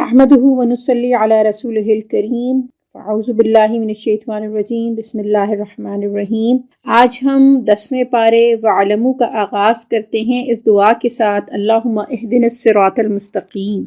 نحمده ونصلی علی رسولہ الکریم اعوذ باللہ من الشیطان الرجیم بسم اللہ الرحمن الرحیم۔ آج ہم 10ویں پارے وَاعْلَمُوا کا آغاز کرتے ہیں اس دعا کے ساتھ، اللہم اہدنا الصراط المستقیم۔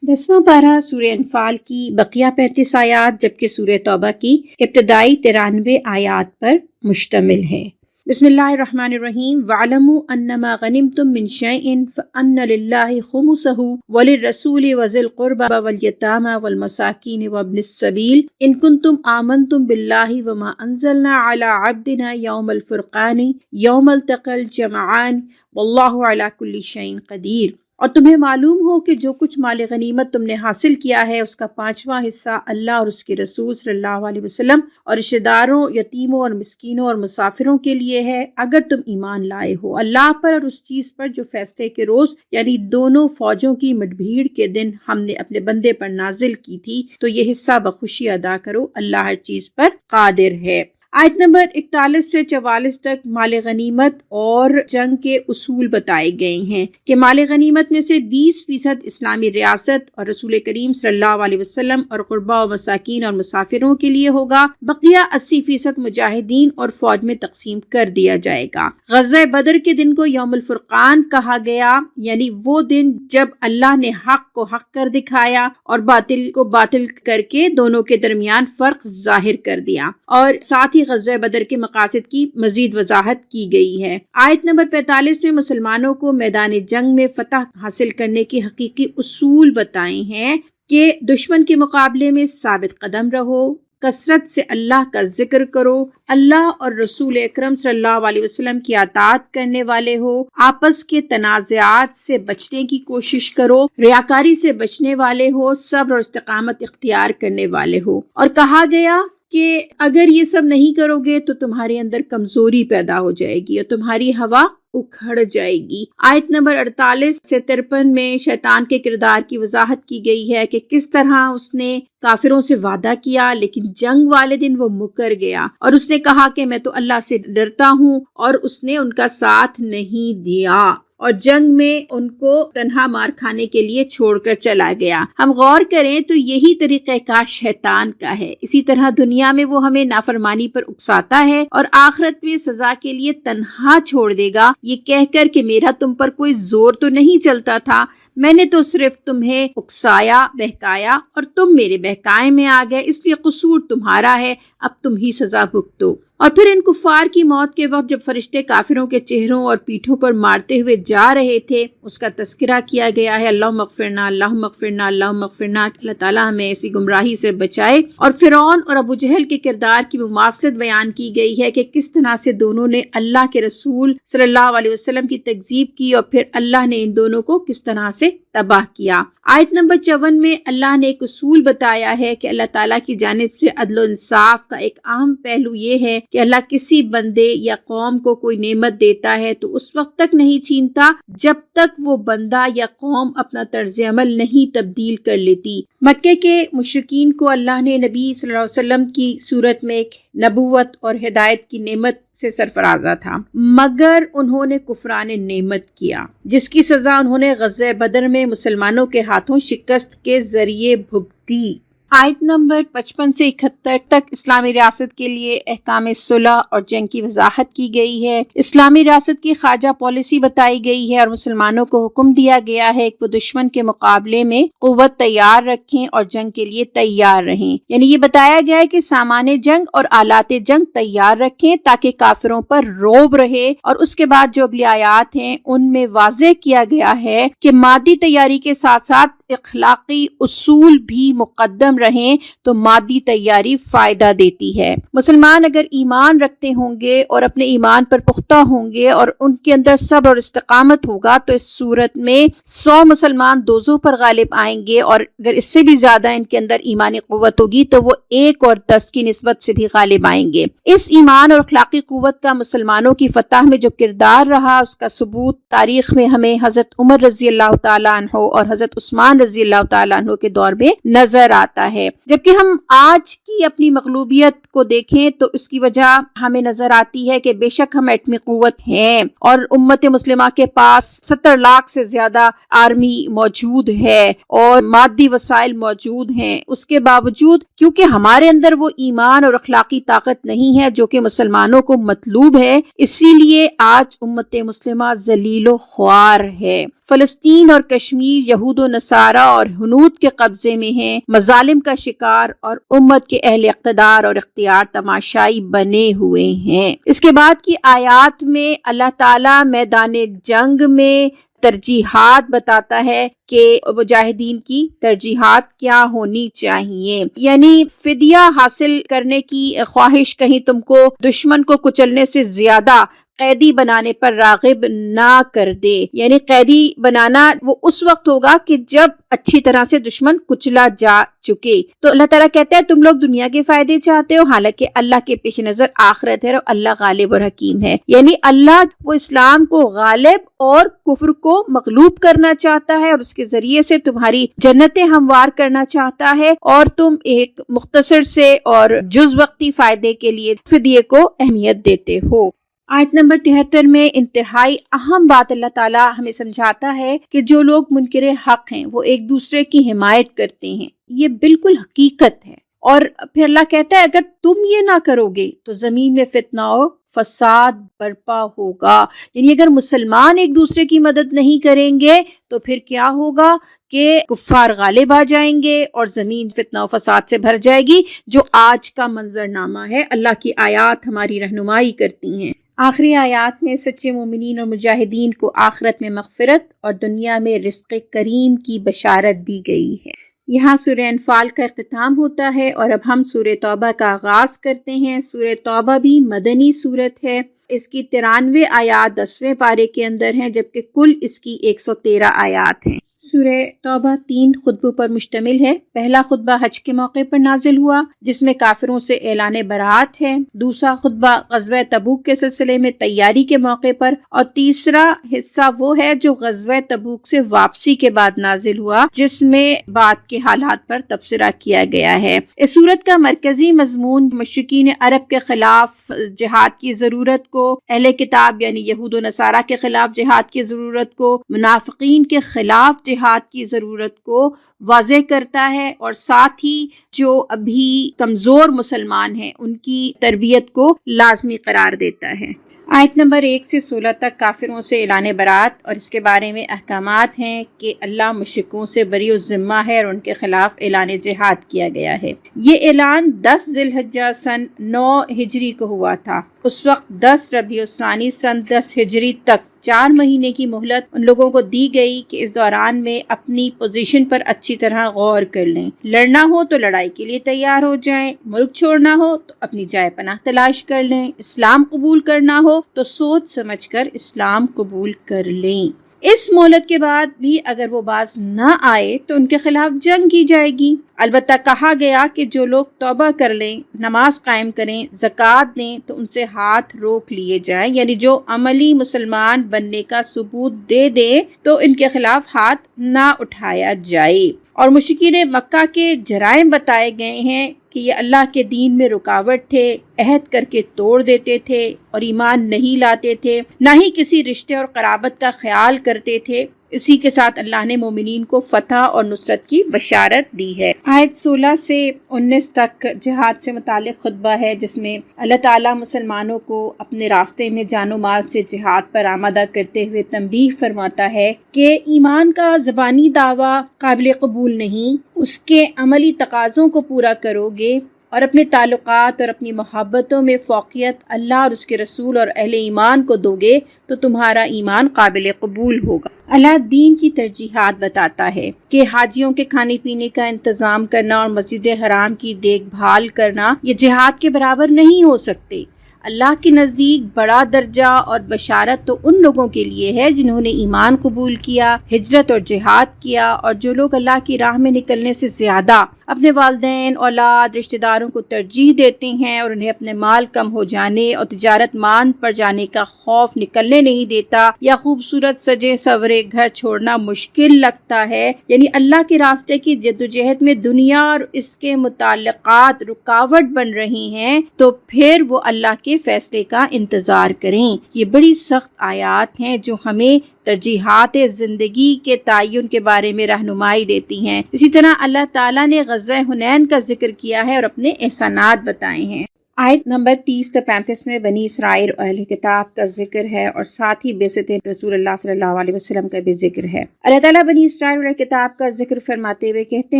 10واں پارہ سورہ انفال کی بقیہ 35 آیات جبکہ سورہ توبہ کی ابتدائی 93 آیات پر مشتمل ہے۔ بسم اللہ الرحمن الرحیم۔ وَاعْلَمُوا أَنَّمَا غَنِمْتُم مِّن شَيْءٍ فَأَنَّ لِلَّهِ خُمُسَهُ وَلِلرَّسُولِ وَذِي الْقُرْبَى وَالْيَتَامَى وَالْمَسَاكِينِ وَابْنِ السَّبِيلِ إِن كُنتُمْ آمَنتُم بِاللَّهِ وَمَا أَنزَلْنَا عَلَىٰ عَبْدِنَا يَوْمَ الْفُرْقَانِ يَوْمَ الْتَقَى الْجَمْعَانِ وَاللَّهُ عَلَىٰ كُلِّ شَيْءٍ قَدِيرٌ۔ اور تمہیں معلوم ہو کہ جو کچھ مال غنیمت تم نے حاصل کیا ہے اس کا 5واں حصہ اللہ اور اس کے رسول صلی اللہ علیہ وسلم اور رشتہ داروں، یتیموں اور مسکینوں اور مسافروں کے لیے ہے، اگر تم ایمان لائے ہو اللہ پر اور اس چیز پر جو فیصلے کے روز یعنی دونوں فوجوں کی مٹبھیڑ کے دن ہم نے اپنے بندے پر نازل کی تھی، تو یہ حصہ بخوشی ادا کرو، اللہ ہر چیز پر قادر ہے۔ آیت نمبر 41 سے 44 تک مال غنیمت اور جنگ کے اصول بتائے گئے ہیں کہ مال غنیمت میں سے 20% اسلامی ریاست اور رسول کریم صلی اللہ علیہ وسلم اور قربا و مساکین اور مسافروں کے لیے ہوگا، بقیہ 80% مجاہدین اور فوج میں تقسیم کر دیا جائے گا۔ غزوہ بدر کے دن کو یوم الفرقان کہا گیا، یعنی وہ دن جب اللہ نے حق کو حق کر دکھایا اور باطل کو باطل کر کے دونوں کے درمیان فرق ظاہر کر دیا، اور ساتھ ہی غزوہ بدر کے مقاصد کی مزید وضاحت کی گئی ہے۔ آیت نمبر 45 میں مسلمانوں کو میدان جنگ میں فتح حاصل کرنے کے حقیقی اصول بتائے ہیں کہ دشمن کے مقابلے میں ثابت قدم رہو، کثرت سے اللہ کا ذکر کرو، اللہ اور رسول اکرم صلی اللہ علیہ وسلم کی اطاعت کرنے والے ہو، آپس کے تنازعات سے بچنے کی کوشش کرو، ریاکاری سے بچنے والے ہو، صبر اور استقامت اختیار کرنے والے ہو۔ اور کہا گیا کہ اگر یہ سب نہیں کرو گے تو تمہارے اندر کمزوری پیدا ہو جائے گی اور تمہاری ہوا اکھڑ جائے گی۔ آیت نمبر 48 سے 53 میں شیطان کے کردار کی وضاحت کی گئی ہے کہ کس طرح اس نے کافروں سے وعدہ کیا لیکن جنگ والے دن وہ مکر گیا اور اس نے کہا کہ میں تو اللہ سے ڈرتا ہوں، اور اس نے ان کا ساتھ نہیں دیا اور جنگ میں ان کو تنہا مار کھانے کے لیے چھوڑ کر چلا گیا۔ ہم غور کریں تو یہی طریقہ کار شیطان کا ہے۔ اسی طرح دنیا میں وہ ہمیں نافرمانی پر اکساتا ہے اور آخرت میں سزا کے لیے تنہا چھوڑ دے گا، یہ کہہ کر کہ میرا تم پر کوئی زور تو نہیں چلتا تھا، میں نے تو صرف تمہیں اکسایا، بہکایا اور تم میرے بہکائے میں آ گئے، اس لیے قصور تمہارا ہے، اب تم ہی سزا بھگتو۔ اور پھر ان کفار کی موت کے وقت جب فرشتے کافروں کے چہروں اور پیٹھوں پر مارتے ہوئے جا رہے تھے، اس کا تذکرہ کیا گیا ہے، اللہم اغفرنا، اللہم اغفرنا، اللہم اغفرنا، اللہ تعالیٰ ہمیں ایسی گمراہی سے بچائے۔ اور فرعون اور ابو جہل کے کردار کی مماثلت بیان کی گئی ہے کہ کس طرح سے دونوں نے اللہ کے رسول صلی اللہ علیہ وسلم کی تکذیب کی اور پھر اللہ نے ان دونوں کو کس طرح سے تباہ کیا۔ آیت نمبر 54 میں اللہ نے ایک اصول بتایا ہے کہ اللہ تعالیٰ کی جانب سے عدل و انصاف کا ایک اہم پہلو یہ ہے کہ اللہ کسی بندے یا قوم کو کوئی نعمت دیتا ہے تو اس وقت تک نہیں چھینتا جب تک وہ بندہ یا قوم اپنا طرز عمل نہیں تبدیل کر لیتی۔ مکے کے مشرکین کو اللہ نے نبی صلی اللہ علیہ وسلم کی صورت میں ایک نبوت اور ہدایت کی نعمت سے سرفرازہ تھا، مگر انہوں نے کفران نعمت کیا، جس کی سزا انہوں نے غزوہ بدر میں مسلمانوں کے ہاتھوں شکست کے ذریعے بھگتی۔ آیت نمبر 55 سے 71 تک اسلامی ریاست کے لیے احکام صلح اور جنگ کی وضاحت کی گئی ہے۔ اسلامی ریاست کی خارجہ پالیسی بتائی گئی ہے اور مسلمانوں کو حکم دیا گیا ہے کہ وہ دشمن کے مقابلے میں قوت تیار رکھیں اور جنگ کے لیے تیار رہیں، یعنی یہ بتایا گیا ہے کہ سامان جنگ اور آلات جنگ تیار رکھیں تاکہ کافروں پر رعب رہے۔ اور اس کے بعد جو اگلی آیات ہیں ان میں واضح کیا گیا ہے کہ مادی تیاری کے ساتھ ساتھ اخلاقی اصول بھی مقدم رہیں تو مادی تیاری فائدہ دیتی ہے۔ مسلمان اگر ایمان رکھتے ہوں گے اور اپنے ایمان پر پختہ ہوں گے اور ان کے اندر صبر اور استقامت ہوگا تو اس صورت میں 100 مسلمان دوزخ پر غالب آئیں گے، اور اگر اس سے بھی زیادہ ان کے اندر ایمانی قوت ہوگی تو وہ 1 اور 10 کی نسبت سے بھی غالب آئیں گے۔ اس ایمان اور اخلاقی قوت کا مسلمانوں کی فتح میں جو کردار رہا اس کا ثبوت تاریخ میں ہمیں حضرت عمر رضی اللہ تعالیٰ عنہ اور حضرت عثمان رضی اللہ تعالیٰ عنہ کے دور میں نظر آتا ہوتا ہے. جبکہ ہم آج کی اپنی مغلوبیت کو دیکھیں تو اس کی وجہ ہمیں نظر آتی ہے کہ بے شک ہم ایٹمی قوت ہیں اور امت مسلمہ کے پاس 70 لاکھ سے زیادہ آرمی موجود ہے اور مادی وسائل موجود ہیں. اس کے باوجود کیونکہ ہمارے اندر وہ ایمان اور اخلاقی طاقت نہیں ہے جو کہ مسلمانوں کو مطلوب ہے، اسی لیے آج امت مسلمہ ذلیل و خوار ہے. فلسطین اور کشمیر یہود و نصارہ اور ہنود کے قبضے میں ہیں، مظالم کا شکار اور امت کے اہل اقتدار اور اختیار تماشائی بنے ہوئے ہیں. اس کے بعد کی آیات میں اللہ تعالیٰ میدان جنگ میں ترجیحات بتاتا ہے کہ مجاہدین کی ترجیحات کیا ہونی چاہیے. یعنی فدیہ حاصل کرنے کی خواہش کہیں تم کو دشمن کو کچلنے سے زیادہ قیدی بنانے پر راغب نہ کر دے. یعنی قیدی بنانا وہ اس وقت ہوگا کہ جب اچھی طرح سے دشمن کچلا جا چکے. تو اللہ تعالیٰ کہتا ہے تم لوگ دنیا کے فائدے چاہتے ہو، حالانکہ اللہ کے پیش نظر آخرت ہے اور اللہ غالب اور حکیم ہے. یعنی اللہ وہ اسلام کو غالب اور کفر کو مغلوب کرنا چاہتا ہے اور اس کے ذریعے سے تمہاری جنتیں ہموار کرنا چاہتا ہے، اور تم ایک مختصر سے اور جز وقتی فائدے کے لیے فدیے کو اہمیت دیتے ہو. آیت نمبر 73 میں انتہائی اہم بات اللہ تعالیٰ ہمیں سمجھاتا ہے کہ جو لوگ منکر حق ہیں وہ ایک دوسرے کی حمایت کرتے ہیں. یہ بالکل حقیقت ہے. اور پھر اللہ کہتا ہے اگر تم یہ نہ کرو گے تو زمین میں فتنہ و فساد برپا ہوگا. یعنی اگر مسلمان ایک دوسرے کی مدد نہیں کریں گے تو پھر کیا ہوگا کہ کفار غالب آ جائیں گے اور زمین فتنہ و فساد سے بھر جائے گی، جو آج کا منظرنامہ ہے. اللہ کی آیات ہماری رہنمائی کرتی ہیں. آخری آیات میں سچے مومنین اور مجاہدین کو آخرت میں مغفرت اور دنیا میں رزق کریم کی بشارت دی گئی ہے. یہاں سورہ انفال کا اختتام ہوتا ہے اور اب ہم سورہ توبہ کا آغاز کرتے ہیں. سورہ توبہ بھی مدنی سورت ہے. اس کی 93 آیات 10ویں پارے کے اندر ہیں، جبکہ کل اس کی 113 آیات ہیں. سورہ توبہ 3 خطبوں پر مشتمل ہے. پہلا خطبہ حج کے موقع پر نازل ہوا جس میں کافروں سے اعلان برات ہے. دوسرا خطبہ غزوہ تبوک کے سلسلے میں تیاری کے موقع پر، اور تیسرا حصہ وہ ہے جو غزوہ تبوک سے واپسی کے بعد نازل ہوا جس میں بعد کے حالات پر تبصرہ کیا گیا ہے. اس سورت کا مرکزی مضمون مشرکین عرب کے خلاف جہاد کی ضرورت کو، اہل کتاب یعنی یہود و نصارہ کے خلاف جہاد کی ضرورت کو، منافقین کے خلاف جہاد کی ضرورت کو واضح کرتا ہے، اور ساتھ ہی جو ابھی کمزور مسلمان ہیں ان کی تربیت کو لازمی قرار دیتا ہے. آیت نمبر 1 سے 16 تک کافروں سے اعلان برات اور اس کے بارے میں احکامات ہیں کہ اللہ مشرکوں سے بری الذمہ ہے اور ان کے خلاف اعلان جہاد کیا گیا ہے. یہ اعلان 10 ذی الحجہ سن 9 ہجری کو ہوا تھا. اس وقت 10 ربیع الثانی سن 10 ہجری تک 4 مہینے کی مہلت ان لوگوں کو دی گئی کہ اس دوران میں اپنی پوزیشن پر اچھی طرح غور کر لیں. لڑنا ہو تو لڑائی کے لیے تیار ہو جائیں، ملک چھوڑنا ہو تو اپنی جائے پناہ تلاش کر لیں، اسلام قبول کرنا ہو تو سوچ سمجھ کر اسلام قبول کر لیں. اس مہلت کے بعد بھی اگر وہ باز نہ آئے تو ان کے خلاف جنگ کی جائے گی. البتہ کہا گیا کہ جو لوگ توبہ کر لیں، نماز قائم کریں، زکوٰۃ دیں تو ان سے ہاتھ روک لیے جائیں. یعنی جو عملی مسلمان بننے کا ثبوت دے دیں تو ان کے خلاف ہاتھ نہ اٹھایا جائے. اور مشرکین مکہ کے جرائم بتائے گئے ہیں کہ یہ اللہ کے دین میں رکاوٹ تھے، عہد کر کے توڑ دیتے تھے اور ایمان نہیں لاتے تھے، نہ ہی کسی رشتے اور قرابت کا خیال کرتے تھے. اسی کے ساتھ اللہ نے مومنین کو فتح اور نصرت کی بشارت دی ہے. آیت 16 سے 19 تک جہاد سے متعلق خطبہ ہے جس میں اللہ تعالیٰ مسلمانوں کو اپنے راستے میں جان و مال سے جہاد پر آمادہ کرتے ہوئے تنبیہ فرماتا ہے کہ ایمان کا زبانی دعویٰ قابل قبول نہیں، اس کے عملی تقاضوں کو پورا کرو گے اور اپنے تعلقات اور اپنی محبتوں میں فوقیت اللہ اور اس کے رسول اور اہل ایمان کو دو گے تو تمہارا ایمان قابل قبول ہوگا. اللہ دین کی ترجیحات بتاتا ہے کہ حاجیوں کے کھانے پینے کا انتظام کرنا اور مسجد حرام کی دیکھ بھال کرنا یہ جہاد کے برابر نہیں ہو سکتے. اللہ کے نزدیک بڑا درجہ اور بشارت تو ان لوگوں کے لیے ہے جنہوں نے ایمان قبول کیا، ہجرت اور جہاد کیا، اور جو لوگ اللہ کی راہ میں نکلنے سے زیادہ اپنے والدین، اولاد، رشتہ داروں کو ترجیح دیتے ہیں اور انہیں اپنے مال کم ہو جانے اور تجارت ماند پڑ جانے کا خوف نکلنے نہیں دیتا، یا خوبصورت سجے سورے گھر چھوڑنا مشکل لگتا ہے، یعنی اللہ کے راستے کی جدوجہد میں دنیا اور اس کے متعلقات رکاوٹ بن رہی ہیں، تو پھر وہ اللہ کے فیصلے کا انتظار کریں۔ یہ بڑی سخت آیات ہیں جو ہمیں ترجیحات زندگی کے تعین کے بارے میں رہنمائی دیتی ہیں۔ اسی طرح اللہ تعالیٰ نے غزوہ حنین کا ذکر کیا ہے اور اپنے احسانات بتائے ہیں۔ آیت نمبر 30 سے 35 میں بنی اسرائیل اور اہل کتاب کا ذکر ہے اور ساتھ ہی بعثت رسول اللہ صلی اللہ علیہ وسلم کا بھی ذکر ہے۔ اللہ تعالیٰ بنی اسرائیل اور اہل کتاب کا ذکر فرماتے ہوئے کہتے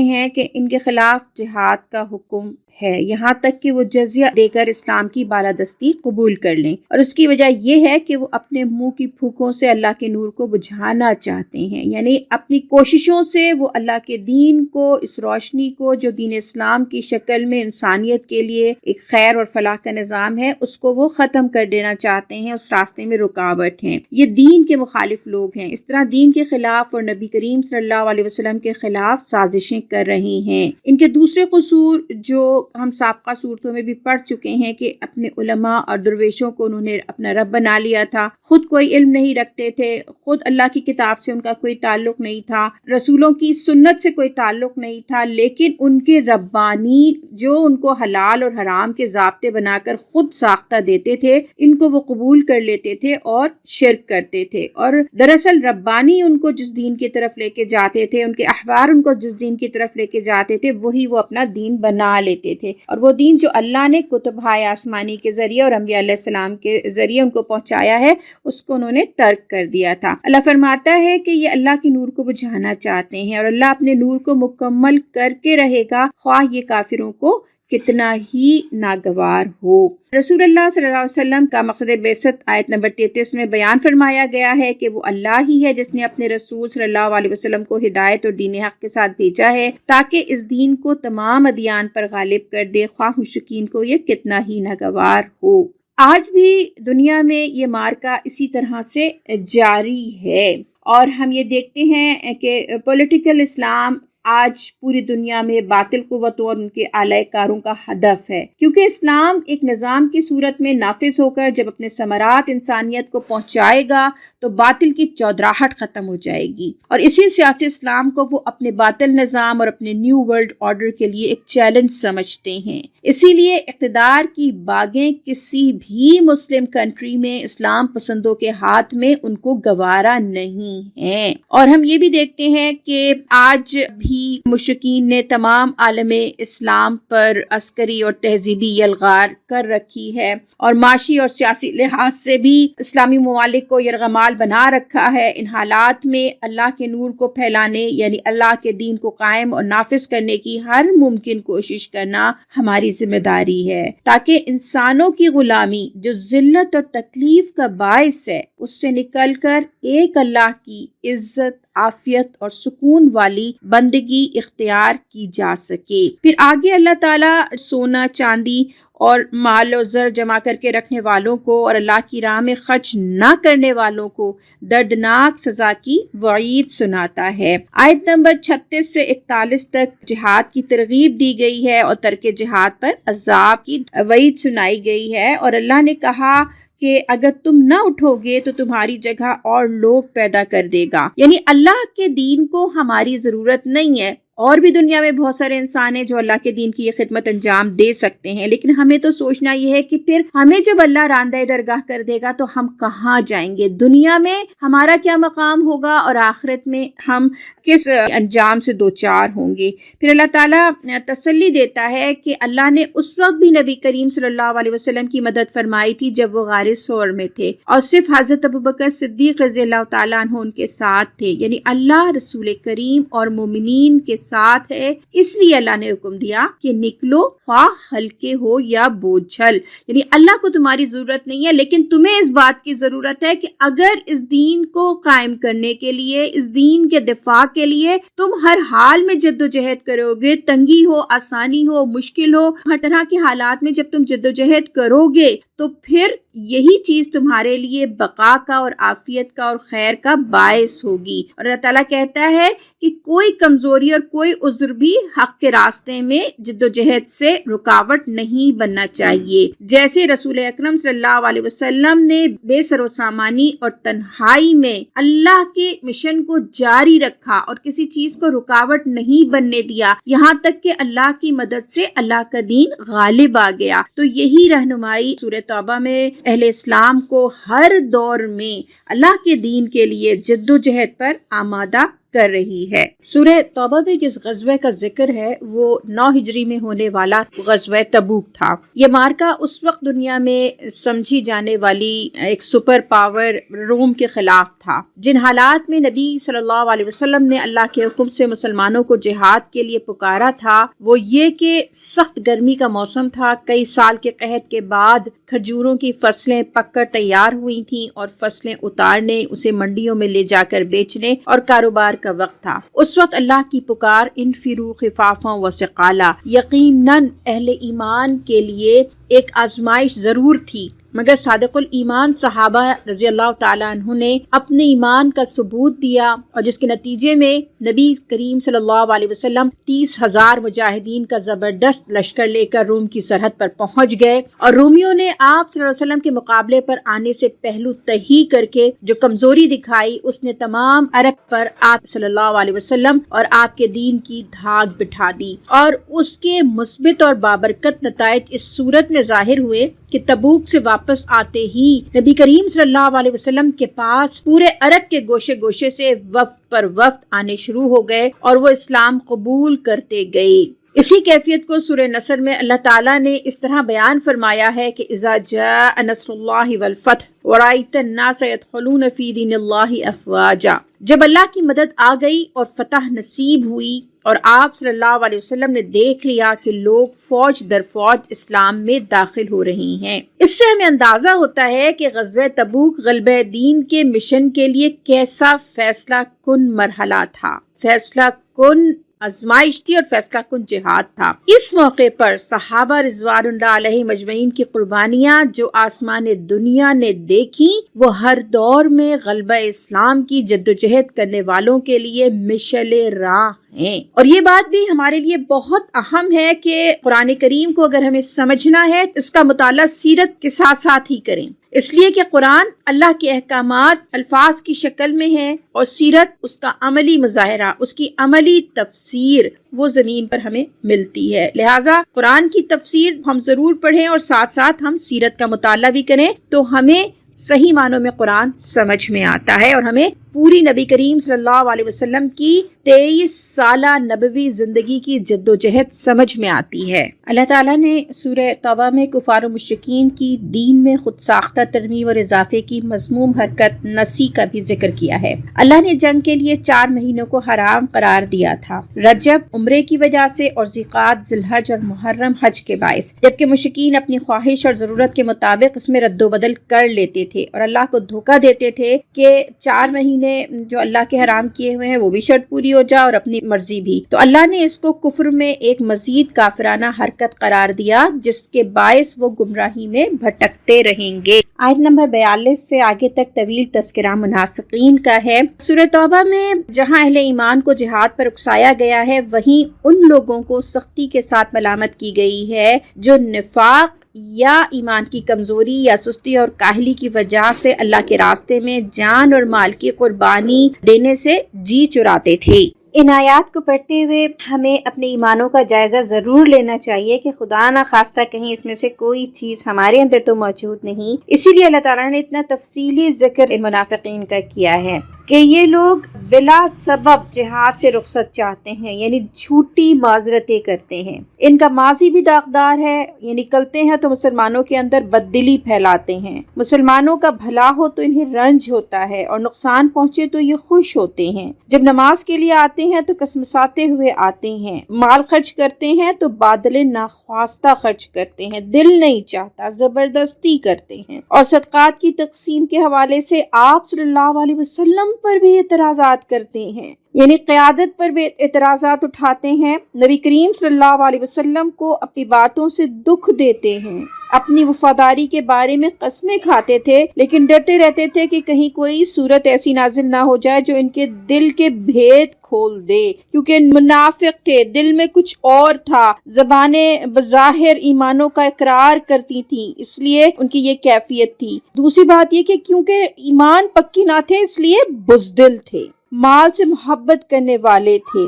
ہیں کہ ان کے خلاف جہاد کا حکم ہے، یہاں تک کہ وہ جزیہ دے کر اسلام کی بالادستی قبول کر لیں، اور اس کی وجہ یہ ہے کہ وہ اپنے منہ کی پھوکوں سے اللہ کے نور کو بجھانا چاہتے ہیں، یعنی اپنی کوششوں سے وہ اللہ کے دین کو، اس روشنی کو جو دین اسلام کی شکل میں انسانیت کے لیے ایک خیر اور فلاح کا نظام ہے، اس کو وہ ختم کر دینا چاہتے ہیں، اس راستے میں رکاوٹ ہیں۔ یہ دین کے مخالف لوگ ہیں، اس طرح دین کے خلاف اور نبی کریم صلی اللہ علیہ وسلم کے خلاف سازشیں کر رہے ہیں۔ ان کے دوسرے قصور جو ہم سابقہ صورتوں میں بھی پڑھ چکے ہیں کہ اپنے علماء اور درویشوں کو انہوں نے اپنا رب بنا لیا تھا، خود کوئی علم نہیں رکھتے تھے، خود اللہ کی کتاب سے ان کا کوئی تعلق نہیں تھا، رسولوں کی سنت سے کوئی تعلق نہیں تھا، لیکن ان کے ربانی جو ان کو حلال اور حرام کے ضابطے بنا کر خود ساختہ دیتے تھے، ان کو وہ قبول کر لیتے تھے اور شرک کرتے تھے، اور دراصل ربانی ان کو جس دین کی طرف لے کے جاتے تھے، ان کے احبار ان کو جس دین کی طرف لے کے جاتے تھے، وہی وہ اپنا دین بنا لیتے تھے، اور وہ دین جو اللہ نے کتبۂ آسمانی کے ذریعے اور انبیاء علیہ السلام کے ذریعے ان کو پہنچایا ہے، اس کو انہوں نے ترک کر دیا تھا۔ اللہ فرماتا ہے کہ یہ اللہ کے نور کو بجھانا چاہتے ہیں، اور اللہ اپنے نور کو مکمل کر کے رہے گا، خواہ یہ کافروں کو کتنا ہی ناگوار ہو۔ رسول اللہ صلی اللہ علیہ وسلم کا مقصد بعثت آیت نمبر 33 میں بیان فرمایا گیا ہے کہ وہ اللہ ہی ہے جس نے اپنے رسول صلی اللہ علیہ وسلم کو ہدایت اور دین حق کے ساتھ بھیجا ہے تاکہ اس دین کو تمام ادیان پر غالب کر دے، خواہ مشرکین کو یہ کتنا ہی ناگوار ہو۔ آج بھی دنیا میں یہ معرکہ اسی طرح سے جاری ہے، اور ہم یہ دیکھتے ہیں کہ پولیٹیکل اسلام آج پوری دنیا میں باطل قوتوں اور ان کے اعلی کاروں کا ہدف ہے، کیونکہ اسلام ایک نظام کی صورت میں نافذ ہو کر جب اپنے ثمرات انسانیت کو پہنچائے گا تو باطل کی چودراہٹ ختم ہو جائے گی، اور اسی سیاسی اسلام کو وہ اپنے باطل نظام اور اپنے نیو ورلڈ آرڈر کے لیے ایک چیلنج سمجھتے ہیں۔ اسی لیے اقتدار کی باغیں کسی بھی مسلم کنٹری میں اسلام پسندوں کے ہاتھ میں ان کو گوارا نہیں ہے، اور ہم یہ بھی دیکھتے ہیں کہ آج بھی مشرکین نے تمام عالم اسلام پر عسکری اور تہذیبی یلغار کر رکھی ہے، اور معاشی اور سیاسی لحاظ سے بھی اسلامی ممالک کو یرغمال بنا رکھا ہے۔ ان حالات میں اللہ کے نور کو پھیلانے، یعنی اللہ کے دین کو قائم اور نافذ کرنے کی ہر ممکن کوشش کرنا ہماری ذمہ داری ہے، تاکہ انسانوں کی غلامی جو ذلت اور تکلیف کا باعث ہے اس سے نکل کر ایک اللہ کی عزت، عافیت اور سکون والی بندگی اختیار کی جا سکے۔ پھر آگے اللہ تعالیٰ سونا، چاندی اور مال و زر جمع کر کے رکھنے والوں کو اور اللہ کی راہ میں خرچ نہ کرنے والوں کو دردناک سزا کی وعید سناتا ہے۔ آیت نمبر 36 سے 41 تک جہاد کی ترغیب دی گئی ہے اور ترک جہاد پر عذاب کی وعید سنائی گئی ہے، اور اللہ نے کہا کہ اگر تم نہ اٹھو گے تو تمہاری جگہ اور لوگ پیدا کر دے گا، یعنی اللہ کے دین کو ہماری ضرورت نہیں ہے، اور بھی دنیا میں بہت سارے انسان ہیں جو اللہ کے دین کی یہ خدمت انجام دے سکتے ہیں، لیکن ہمیں تو سوچنا یہ ہے کہ پھر ہمیں جب اللہ راندہ درگاہ کر دے گا تو ہم کہاں جائیں گے، دنیا میں ہمارا کیا مقام ہوگا اور آخرت میں ہم کس انجام سے دوچار ہوں گے۔ پھر اللہ تعالیٰ تسلی دیتا ہے کہ اللہ نے اس وقت بھی نبی کریم صلی اللہ علیہ وسلم کی مدد فرمائی تھی جب وہ غار ثور میں تھے، اور صرف حضرت ابوبکر صدیق رضی اللہ تعالیٰ عنہ ان کے ساتھ تھے، یعنی اللہ رسول کریم اور مومنین کے ساتھ ہے، اس لیے اللہ نے حکم دیا کہ نکلو، خواہ ہلکے ہو یا بوجھل، یعنی اللہ کو تمہاری ضرورت نہیں ہے، لیکن تمہیں اس بات کی ضرورت ہے کہ اگر اس دین کو قائم کرنے کے لیے، اس دین کے دفاع کے لیے تم ہر حال میں جد و جہد کرو گے، تنگی ہو، آسانی ہو، مشکل ہو، ہر طرح کے حالات میں جب تم جد و جہد کرو گے تو پھر یہی چیز تمہارے لیے بقا کا اور عافیت کا اور خیر کا باعث ہوگی۔ اور اللہ تعالیٰ کہتا ہے کہ کوئی کمزوری اور کوئی عذر بھی حق کے راستے میں جدوجہد سے رکاوٹ نہیں بننا چاہیے۔ جیسے رسول اکرم صلی اللہ علیہ وسلم نے بے سر و سامانی اور تنہائی میں اللہ کے مشن کو جاری رکھا اور کسی چیز کو رکاوٹ نہیں بننے دیا، یہاں تک کہ اللہ کی مدد سے اللہ کا دین غالب آ گیا۔ تو یہی رہنمائی سورہ توبہ میں اہل اسلام کو ہر دور میں اللہ کے دین کے لیے جدوجہد پر آمادہ کر رہی ہے۔ سورہ توبہ میں جس غزوہ کا ذکر ہے وہ 9 ہجری میں ہونے والا غزوہ تبوک تھا۔ یہ مارکا اس وقت دنیا میں سمجھی جانے والی ایک سپر پاور روم کے خلاف تھا۔ جن حالات میں نبی صلی اللہ علیہ وسلم نے اللہ کے حکم سے مسلمانوں کو جہاد کے لیے پکارا تھا، وہ یہ کہ سخت گرمی کا موسم تھا، کئی سال کے قحط کے بعد کھجوروں کی فصلیں پک کر تیار ہوئی تھیں اور فصلیں اتارنے، اسے منڈیوں میں لے جا کر بیچنے اور کاروبار کا وقت تھا۔ اس وقت اللہ کی پکار انفروا خفافا وثقالا یقیناً اہل ایمان کے لیے ایک آزمائش ضرور تھی، مگر صادق الایمان صحابہ رضی اللہ تعالیٰ عنہ نے اپنے ایمان کا ثبوت دیا، اور جس کے نتیجے میں نبی کریم صلی اللہ علیہ وسلم 30,000 مجاہدین کا زبردست لشکر لے کر روم کی سرحد پر پہنچ گئے، اور رومیوں نے آپ صلی اللہ علیہ وسلم کے مقابلے پر آنے سے پہلو تہی کر کے جو کمزوری دکھائی، اس نے تمام عرب پر آپ صلی اللہ علیہ وسلم اور آپ کے دین کی دھاگ بٹھا دی، اور اس کے مثبت اور بابرکت نتائج اس صورت میں ظاہر ہوئے کہ تبوک سے واپس آتے ہی نبی کریم صلی اللہ علیہ وسلم کے پاس پورے عرب کے گوشے گوشے سے وفد پر وفد آنے شروع ہو گئے اور وہ اسلام قبول کرتے گئے۔ اسی کیفیت کو سورہ نصر میں اللہ تعالیٰ نے اس طرح بیان فرمایا ہے کہ اذا جاء نصر اللہ والفتح ورأیت الناس يدخلون فی دین اللہ افواجا، جب اللہ کی مدد آ گئی اور فتح نصیب ہوئی اور آپ صلی اللہ علیہ وسلم نے دیکھ لیا کہ لوگ فوج در فوج اسلام میں داخل ہو رہی ہیں، اس سے ہمیں اندازہ ہوتا ہے کہ غزوہ تبوک غلبہ دین کے مشن کے لیے کیسا فیصلہ کن مرحلہ تھا، فیصلہ کن آزمائش تھی اور فیصلہ کن جہاد تھا۔ اس موقع پر صحابہ رضوان اللہ علیہ مجمعین کی قربانیاں جو آسمان دنیا نے دیکھی، وہ ہر دور میں غلبہ اسلام کی جدوجہد کرنے والوں کے لیے مشعل راہ ہیں۔ اور یہ بات بھی ہمارے لیے بہت اہم ہے کہ قرآن کریم کو اگر ہمیں سمجھنا ہے اس کا مطالعہ سیرت کے ساتھ ساتھ ہی کریں، اس لیے کہ قرآن اللہ کے احکامات الفاظ کی شکل میں ہے اور سیرت اس کا عملی مظاہرہ، اس کی عملی تفسیر وہ زمین پر ہمیں ملتی ہے۔ لہٰذا قرآن کی تفسیر ہم ضرور پڑھیں اور ساتھ ساتھ ہم سیرت کا مطالعہ بھی کریں، تو ہمیں صحیح معنوں میں قرآن سمجھ میں آتا ہے اور ہمیں پوری نبی کریم صلی اللہ علیہ وسلم کی 23 سالہ نبوی زندگی کی جدوجہد سمجھ میں آتی ہے۔ اللہ تعالیٰ نے سورہ توبہ میں کفار و مشرکین کی دین میں خود ساختہ ترمیم اور اضافے کی مذموم حرکت نسی کا بھی ذکر کیا ہے۔ اللہ نے جنگ کے لیے 4 مہینوں کو حرام قرار دیا تھا، رجب عمرے کی وجہ سے اور ذی-القعدہ، ذی-الحجہ اور محرم حج کے باعث، جبکہ مشرکین اپنی خواہش اور ضرورت کے مطابق اس میں رد و بدل کر لیتے تھے اور اللہ کو دھوکہ دیتے تھے کہ 4 مہینے جو اللہ کے حرام کیے ہوئے ہیں وہ بھی شرط پوری ہو جائے اور اپنی مرضی بھی، تو اللہ نے اس کو کفر میں ایک مزید کافرانہ حرکت قرار دیا جس کے باعث وہ گمراہی میں بھٹکتے رہیں گے۔ آیت نمبر 42 سے آگے تک طویل تذکرہ منافقین کا ہے۔ سورہ توبہ میں جہاں اہل ایمان کو جہاد پر اکسایا گیا ہے، وہیں ان لوگوں کو سختی کے ساتھ ملامت کی گئی ہے جو نفاق یا ایمان کی کمزوری یا سستی اور کاہلی کی وجہ سے اللہ کے راستے میں جان اور مال کی قربانی دینے سے جی چراتے تھے۔ ان آیات کو پڑھتے ہوئے ہمیں اپنے ایمانوں کا جائزہ ضرور لینا چاہیے کہ خدا نہ خواستہ کہیں اس میں سے کوئی چیز ہمارے اندر تو موجود نہیں۔ اسی لیے اللہ تعالیٰ نے اتنا تفصیلی ذکر ان منافقین کا کیا ہے کہ یہ لوگ بلا سبب جہاد سے رخصت چاہتے ہیں، یعنی جھوٹی معذرتیں کرتے ہیں۔ ان کا ماضی بھی داغدار ہے، یہ نکلتے ہیں تو مسلمانوں کے اندر بددلی پھیلاتے ہیں، مسلمانوں کا بھلا ہو تو انہیں رنج ہوتا ہے اور نقصان پہنچے تو یہ خوش ہوتے ہیں، جب نماز کے لیے آتے ہیں تو قسمساتے ہوئے آتے ہیں، مال خرچ کرتے ہیں تو بادل ناخواستہ خرچ کرتے ہیں، دل نہیں چاہتا زبردستی کرتے ہیں، اور صدقات کی تقسیم کے حوالے سے آپ صلی اللہ علیہ وسلم پر بھی اعتراضات کرتے ہیں۔ یعنی قیادت پر بھی اعتراضات اٹھاتے ہیں، نبی کریم صلی اللہ علیہ وسلم کو اپنی باتوں سے دکھ دیتے ہیں، اپنی وفاداری کے بارے میں قسمیں کھاتے تھے، لیکن ڈرتے رہتے تھے کہ کہیں کوئی صورت ایسی نازل نہ ہو جائے جو ان کے دل کے بھید کھول دے، کیونکہ منافق تھے، دل میں کچھ اور تھا، زبانیں بظاہر ایمانوں کا اقرار کرتی تھیں، اس لیے ان کی یہ کیفیت تھی۔ دوسری بات یہ کہ کیونکہ ایمان پکی نہ تھے اس لیے بزدل تھے، مال سے محبت کرنے والے تھے۔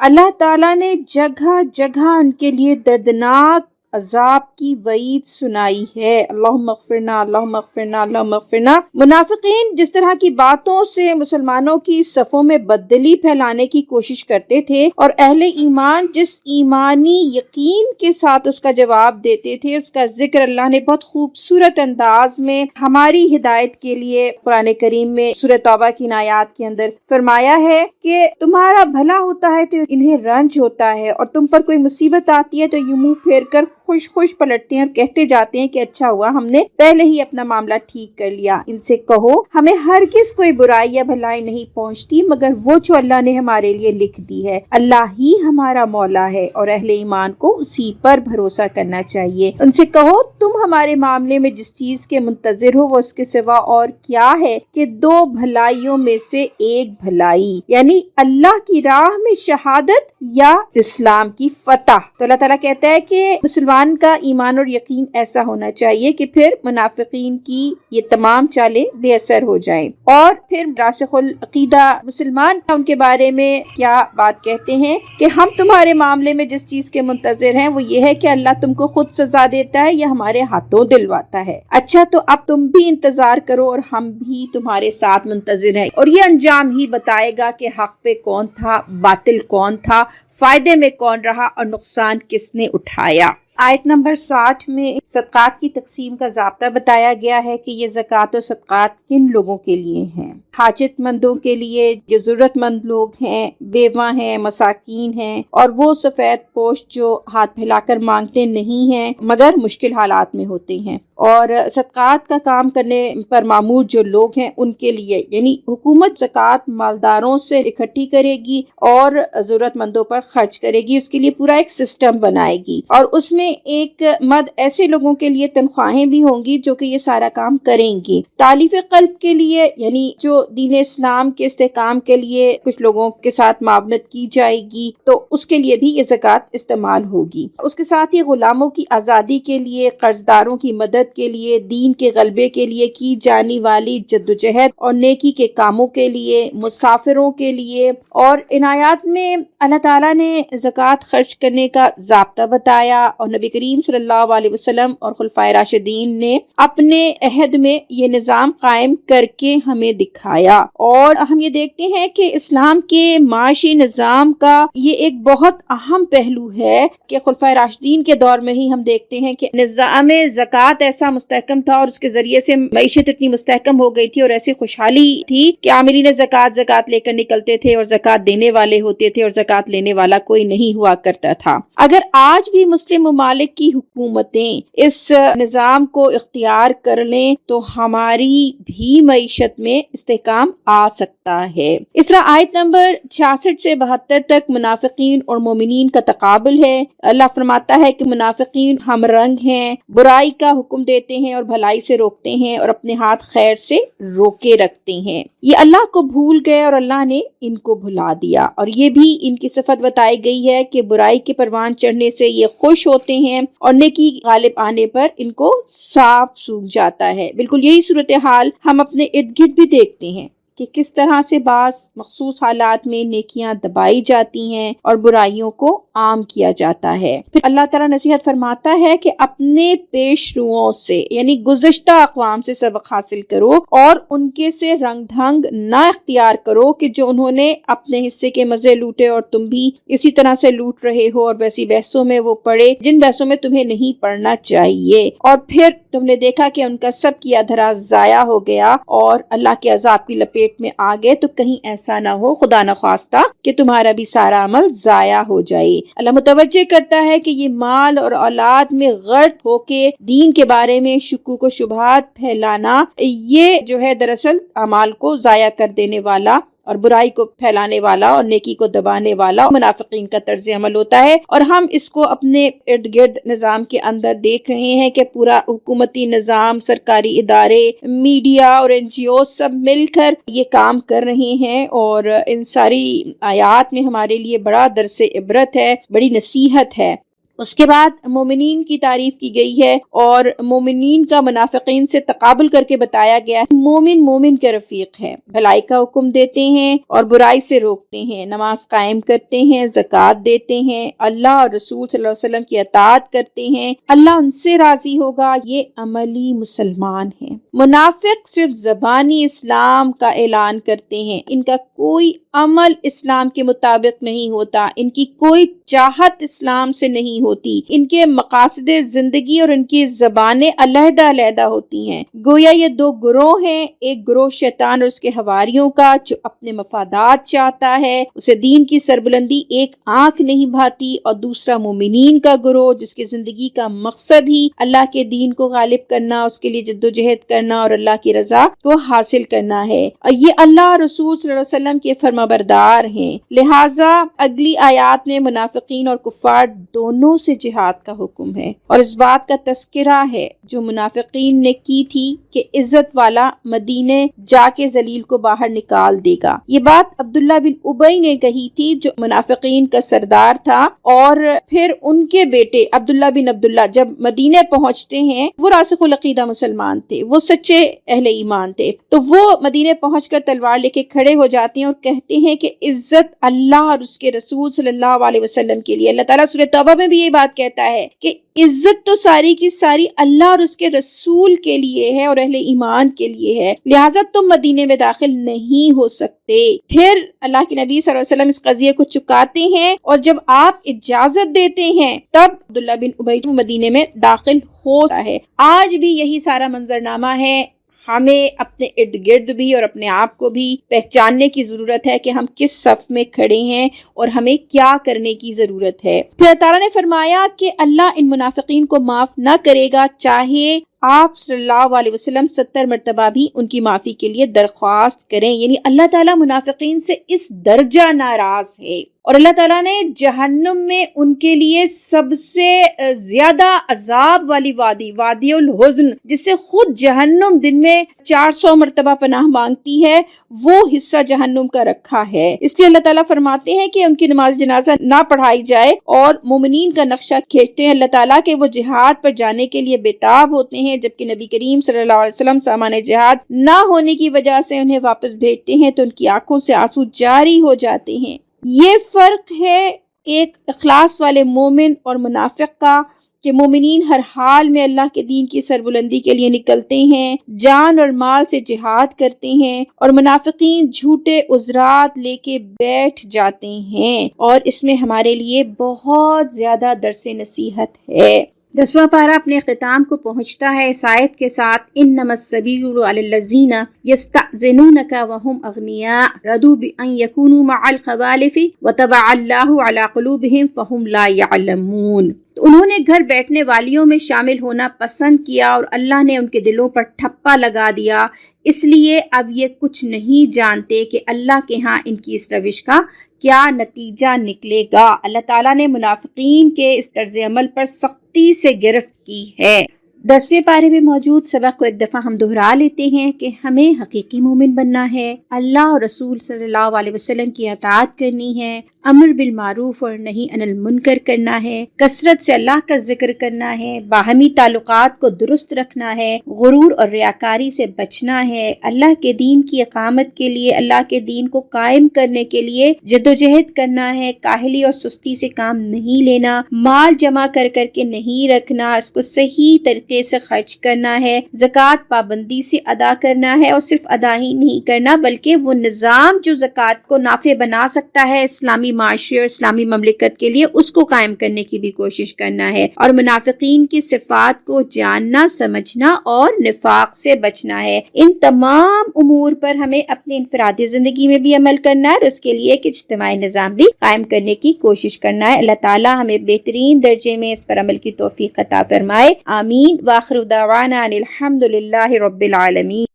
اللہ تعالیٰ نے جگہ جگہ ان کے لیے دردناک عذاب کی وعید سنائی ہے۔ اللہم اغفرنا، اللہم اغفرنا، اللہم اغفرنا۔ منافقین جس طرح کی باتوں سے مسلمانوں کی صفوں میں بددلی پھیلانے کی کوشش کرتے تھے، اور اہل ایمان جس ایمانی یقین کے ساتھ اس کا جواب دیتے تھے، اس کا ذکر اللہ نے بہت خوبصورت انداز میں ہماری ہدایت کے لیے قرآن کریم میں سورہ توبہ کی آیات کے اندر فرمایا ہے کہ تمہارا بھلا ہوتا ہے تو انہیں رنج ہوتا ہے، اور تم پر کوئی مصیبت آتی ہے تو یہ منہ پھیر کر خوش خوش پلٹتے ہیں اور کہتے جاتے ہیں کہ اچھا ہوا ہم نے پہلے ہی اپنا معاملہ ٹھیک کر لیا۔ ان سے کہو ہمیں ہرگز کوئی برائی یا بھلائی نہیں پہنچتی مگر وہ جو اللہ نے ہمارے لیے لکھ دی ہے۔ اللہ ہی ہمارا مولا ہے اور اہل ایمان کو اسی پر بھروسہ کرنا چاہیے۔ ان سے کہو تم ہمارے معاملے میں جس چیز کے منتظر ہو وہ اس کے سوا اور کیا ہے کہ دو بھلائیوں میں سے ایک بھلائی، یعنی اللہ کی راہ میں شہادت یا اسلام کی فتح۔ تو اللہ تعالیٰ کہتا ہے کہ مسلمان کا ایمان اور یقین ایسا ہونا چاہیے کہ پھر منافقین کی یہ تمام چالیں بے اثر ہو جائیں۔ اور پھر راسخ العقیدہ مسلمان ان کے بارے میں کیا بات کہتے ہیں کہ ہم تمہارے معاملے میں جس چیز کے منتظر ہیں وہ یہ ہے کہ اللہ تم کو خود سزا دیتا ہے یا ہمارے ہاتھوں دلواتا ہے۔ اچھا تو اب تم بھی انتظار کرو اور ہم بھی تمہارے ساتھ منتظر ہیں، اور یہ انجام ہی بتائے گا کہ حق پہ کون تھا، باطل کون تھا، فائدے میں کون رہا اور نقصان کس نے اٹھایا۔ آیت نمبر 60 میں صدقات کی تقسیم کا ضابطہ بتایا گیا ہے کہ یہ زکوٰۃ و صدقات کن لوگوں کے لیے ہیں۔ حاجت مندوں کے لیے، جو ضرورت مند لوگ ہیں، بیواں ہیں، مساکین ہیں، اور وہ سفید پوش جو ہاتھ پھیلا کر مانگتے نہیں ہیں مگر مشکل حالات میں ہوتے ہیں، اور صدقات کا کام کرنے پر معمور جو لوگ ہیں ان کے لیے، یعنی حکومت زکوٰۃ مالداروں سے اکٹھی کرے گی اور ضرورت مندوں پر خرچ کرے گی، اس کے لیے پورا ایک سسٹم بنائے گی، اور اس میں ایک مد ایسے لوگوں کے لیے تنخواہیں بھی ہوں گی جو کہ یہ سارا کام کریں گی۔ تالیف قلب کے لیے، یعنی جو دین اسلام کے استحکام کے لیے کچھ لوگوں کے ساتھ معاونت کی جائے گی تو اس کے لیے بھی یہ زکوٰۃ استعمال ہوگی۔ اس کے ساتھ ہی غلاموں کی آزادی کے لیے، قرض داروں کی مدد کے لیے، دین کے غلبے کے لیے کی جانے والی جدوجہد اور نیکی کے کاموں کے لیے، مسافروں کے لیے، اور ان آیات میں اللہ تعالیٰ نے زکوٰۃ خرچ کرنے کا ضابطہ بتایا، اور نبی کریم صلی اللہ علیہ وسلم اور خلفائے راشدین نے اپنے عہد میں یہ نظام قائم کر کے ہمیں دکھایا۔ اور ہم یہ دیکھتے ہیں کہ اسلام کے معاشی نظام کا یہ ایک بہت اہم پہلو ہے کہ خلفائے راشدین کے دور میں ہی ہم دیکھتے ہیں کہ نظام زکوٰۃ ایسا مستحکم تھا، اور اس کے ذریعے سے معیشت اتنی مستحکم ہو گئی تھی اور ایسی خوشحالی تھی کہ عاملین زکوٰۃ لے کر نکلتے تھے، اور زکوٰۃ دینے والے ہوتے تھے اور زکوٰۃ لینے والا کوئی نہیں ہوا کرتا تھا۔ اگر آج بھی مسلم ممالک کی حکومتیں اس نظام کو اختیار کر لیں تو ہماری بھی معیشت میں استحکام آ سکتا ہے۔ اس طرح آیت نمبر 66 سے 72 تک منافقین اور مومنین کا تقابل ہے۔ اللہ فرماتا ہے کہ منافقین ہم رنگ ہیں، برائی کا حکم دیتے ہیں اور بھلائی سے روکتے ہیں، اور اپنے ہاتھ خیر سے روکے رکھتے ہیں۔ یہ اللہ کو بھول گئے اور اللہ نے ان کو بھلا دیا، اور یہ بھی ان کی صفت بتائی گئی ہے کہ برائی کے پروان چڑھنے سے یہ خوش ہوتے ہیں اور نیکی غالب آنے پر ان کو سانپ سونگھ جاتا ہے۔ بالکل یہی صورتحال ہم اپنے ارد گرد بھی دیکھتے ہیں کہ کس طرح سے بعض مخصوص حالات میں نیکیاں دبائی جاتی ہیں اور برائیوں کو عام کیا جاتا ہے۔ پھر اللہ تعالیٰ نصیحت فرماتا ہے کہ اپنے پیش روؤں سے، یعنی گزشتہ اقوام سے سبق حاصل کرو، اور ان کے سے رنگ ڈھنگ نہ اختیار کرو کہ جو انہوں نے اپنے حصے کے مزے لوٹے اور تم بھی اسی طرح سے لوٹ رہے ہو، اور ویسی بحثوں میں وہ پڑے جن بحثوں میں تمہیں نہیں پڑنا چاہیے، اور پھر تم نے دیکھا کہ ان کا سب کیا دھرا ضائع ہو گیا اور اللہ کے عذاب کی لپیٹ میں آ گئے۔ تو کہیں ایسا نہ ہو خدا نخواستہ کہ تمہارا بھی سارا عمل ضائع ہو جائے۔ اللہ متوجہ کرتا ہے کہ یہ مال اور اولاد میں غرق ہو کے دین کے بارے میں شکوک و شبہات پھیلانا، یہ جو ہے دراصل اعمال کو ضائع کر دینے والا اور برائی کو پھیلانے والا اور نیکی کو دبانے والا منافقین کا طرز عمل ہوتا ہے، اور ہم اس کو اپنے ارد گرد نظام کے اندر دیکھ رہے ہیں کہ پورا حکومتی نظام، سرکاری ادارے، میڈیا اور NGO سب مل کر یہ کام کر رہے ہیں، اور ان ساری آیات میں ہمارے لیے بڑا درس عبرت ہے، بڑی نصیحت ہے۔ اس کے بعد مومنین کی تعریف کی گئی ہے اور مومنین کا منافقین سے تقابل کر کے بتایا گیا ہے۔ مومن مومن کے رفیق ہے، بھلائی کا حکم دیتے ہیں اور برائی سے روکتے ہیں، نماز قائم کرتے ہیں، زکوٰۃ دیتے ہیں، اللہ اور رسول صلی اللہ علیہ وسلم کی اطاعت کرتے ہیں، اللہ ان سے راضی ہوگا، یہ عملی مسلمان ہیں۔ منافق صرف زبانی اسلام کا اعلان کرتے ہیں، ان کا کوئی عمل اسلام کے مطابق نہیں ہوتا، ان کی کوئی چاہت اسلام سے نہیں ہوتی، ان کے مقاصد زندگی اور ان کی زبانیں علیحدہ علیحدہ ہوتی ہیں۔ گویا یہ دو گروہ ہیں، ایک گروہ شیطان اور اس کے حواریوں کا جو اپنے مفادات چاہتا ہے، اسے دین کی سربلندی ایک آنکھ نہیں بھاتی، اور دوسرا مومنین کا گروہ جس کی زندگی کا مقصد ہی اللہ کے دین کو غالب کرنا، اس کے لیے جدوجہد کرنا اور اللہ کی رضا کو حاصل کرنا ہے، اور یہ اللہ اور رسول صلی اللہ علیہ وسلم کے فرمانبردار ہیں۔ لہٰذا اگلی آیات میں منافقین اور کفار دونوں سے جہاد کا حکم ہے، اور اس بات کا تذکرہ ہے جو منافقین نے کی تھی کہ عزت والا مدینے جا کے ذلیل کو باہر نکال دے گا۔ یہ بات عبداللہ بن ابی نے کہی تھی جو منافقین کا سردار تھا، اور پھر ان کے بیٹے عبداللہ بن عبداللہ جب مدینے پہنچتے ہیں، وہ راسخ العقیدہ مسلمان تھے، وہ سچے اہل ایمان تھے، تو وہ مدینے پہنچ کر تلوار لے کے کھڑے ہو جاتے ہیں اور کہتے ہیں کہ عزت اللہ اور اس کے رسول صلی اللہ علیہ وسلم کے لیے۔ اللہ تعالیٰ سورہ توبہ میں بھی یہ بات کہتا ہے کہ عزت تو ساری کی ساری اللہ اور اس کے رسول کے لیے ہے اور اہل ایمان کے لیے ہے، لہٰذا تم مدینے میں داخل نہیں ہو سکتے۔ پھر اللہ کے نبی صلی اللہ علیہ وسلم اس قضیے کو چکاتے ہیں، اور جب آپ اجازت دیتے ہیں تب عبداللہ بن ابی مدینے میں داخل ہوتا ہے۔ آج بھی یہی سارا منظرنامہ ہے۔ ہمیں اپنے ارد گرد بھی اور اپنے آپ کو بھی پہچاننے کی ضرورت ہے کہ ہم کس صف میں کھڑے ہیں اور ہمیں کیا کرنے کی ضرورت ہے۔ پھر اللہ تعالیٰ نے فرمایا کہ اللہ ان منافقین کو معاف نہ کرے گا، چاہے آپ صلی اللہ علیہ وسلم 70 مرتبہ بھی ان کی معافی کے لیے درخواست کریں۔ یعنی اللہ تعالیٰ منافقین سے اس درجہ ناراض ہے، اور اللہ تعالیٰ نے جہنم میں ان کے لیے سب سے زیادہ عذاب والی وادی الحزن، جس سے خود جہنم دن میں 400 مرتبہ پناہ مانگتی ہے، وہ حصہ جہنم کا رکھا ہے۔ اس لیے اللہ تعالیٰ فرماتے ہیں کہ ان کی نماز جنازہ نہ پڑھائی جائے، اور مومنین کا نقشہ کھینچتے ہیں اللہ تعالیٰ کہ وہ جہاد پر جانے کے لیے بےتاب ہوتے ہیں، جبکہ نبی کریم صلی اللہ علیہ وسلم سامان جہاد نہ ہونے کی وجہ سے انہیں واپس بھیجتے ہیں تو ان کی آنکھوں سے آنسو جاری ہو جاتے ہیں۔ یہ فرق ہے ایک اخلاص والے مومن اور منافق کا، کہ مومنین ہر حال میں اللہ کے دین کی سربلندی کے لیے نکلتے ہیں، جان اور مال سے جہاد کرتے ہیں، اور منافقین جھوٹے عذرات لے کے بیٹھ جاتے ہیں، اور اس میں ہمارے لیے بہت زیادہ درس نصیحت ہے۔ 10واں پارہ اپنے اختتام کو پہنچتا ہے اس آیت کے ساتھ، انما السبیل علی الذین یستأذنونک وهم اغنیاء رضوا بان یکونوا مع الخوالف وطبع اللہ علی قلوبہم فہم لا یعلمون۔ تو انہوں نے گھر بیٹھنے والیوں میں شامل ہونا پسند کیا اور اللہ نے ان کے دلوں پر ٹھپا لگا دیا، اس لیے اب یہ کچھ نہیں جانتے کہ اللہ کے ہاں ان کی اس روش کا کیا نتیجہ نکلے گا۔ اللہ تعالیٰ نے منافقین کے اس طرز عمل پر سختی سے گرفت کی ہے۔ 10ویں پارے میں موجود سبق کو ایک دفعہ ہم دہرا لیتے ہیں کہ ہمیں حقیقی مومن بننا ہے، اللہ اور رسول صلی اللہ علیہ وسلم کی اطاعت کرنی ہے، امر بالمعروف اور نہی عن المنکر کرنا ہے، کثرت سے اللہ کا ذکر کرنا ہے، باہمی تعلقات کو درست رکھنا ہے، غرور اور ریاکاری سے بچنا ہے، اللہ کے دین کی اقامت کے لیے، اللہ کے دین کو قائم کرنے کے لیے جدوجہد کرنا ہے، کاہلی اور سستی سے کام نہیں لینا، مال جمع کر کر کے نہیں رکھنا، اس کو صحیح طریقے سے خرچ کرنا ہے، زکوٰۃ پابندی سے ادا کرنا ہے، اور صرف ادا ہی نہیں کرنا بلکہ وہ نظام جو زکوٰۃ کو نافع بنا سکتا ہے اسلامی معاشرے اور اسلامی مملکت کے لیے، اس کو قائم کرنے کی بھی کوشش کرنا ہے، اور منافقین کی صفات کو جاننا، سمجھنا اور نفاق سے بچنا ہے۔ ان تمام امور پر ہمیں اپنی انفرادی زندگی میں بھی عمل کرنا ہے اور اس کے لیے ایک اجتماعی نظام بھی قائم کرنے کی کوشش کرنا ہے۔ اللہ تعالیٰ ہمیں بہترین درجے میں اس پر عمل کی توفیق عطا فرمائے، آمین۔ وآخر دعوانا ان الحمد للہ رب العالمین۔